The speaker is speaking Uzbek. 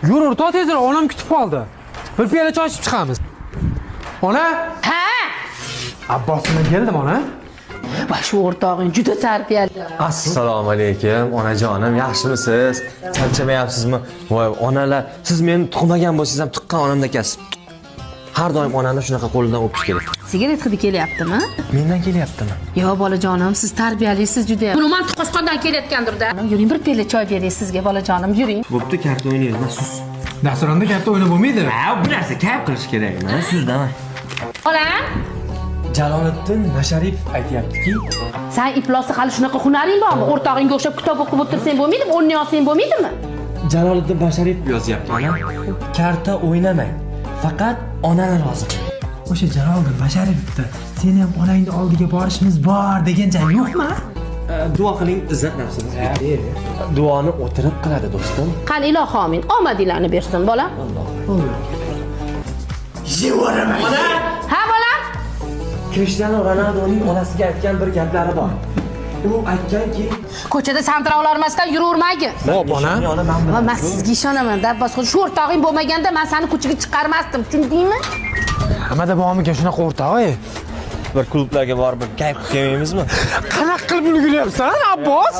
Yur o'rtoq tezroq, onam kutib qoldi. Bir piyola choy ichib chiqamiz. Ona? Ha? Abbos bilan keldim, ona. Va shu o'rtog'ing juda tarbiyali. Assalomu alaykum, onajonim, yaxshimisiz? Charchamayapsizmi? Voy, onalar, siz meni tug'magan bo'lsangiz ham tuqqan onamdakasiz. Har doim onani shunaqa qo'lidan o'pish kerak. Sigaret hidi kelyaptimi? Mendan kelyaptimi? Yo, bolajonim, siz tarbiyalisiz juda. Buni man tuqqosqondan kelayotgandir-da. Yuring, bir piyola choy beray sizga, bolajonim, yuring. Bo'pti, karta o'ynaymiz, sus. Dasturxonda katta o'ynab bo'lmaydi. Ha, bu narsa kayf qilish kerak, mana sizdan. Bolam, Jaloliddin Masharipov aytayaptiki, sen iflosda hali shunaqa hunaring bormi? O'rtog'ingga o'xshab kitob o'qib o'tirsang bo'lmaydimi? O'rni olsang bo'lmaydimi? Jaloliddin Masharipov yozyapti, ona. Karta o'ynamang. Faqat onani rozi qiling. O'sha Jaloliddin Masharipovda seni ham onangni oldiga borishimiz bor degan joy yo'qmi? Duo qiling, izzat nafsimizga. Duoni o'tirib qiladi, do'stim. Qani ilohi omin. Omadinglarni bersin, bolam. Yevoraman. Ha, bolam? Krishtianu Ronaldoning onasiga aytgan bir gaplari bor. U aytganki, Ko'chada santira olarmasdan yuravermagin. Hop, ona. Va men sizga ishonaman. Dabbos, shu o'rtog'ing bo'lmaganda men seni ko'chaga chiqarmasdim, tushundingmi? Hamada bomiga shunaqa o'rtoq-ey. bir klublarga borib kayf qilmaymizmi? Qanaqa qilib ulguryapsan, Abbos?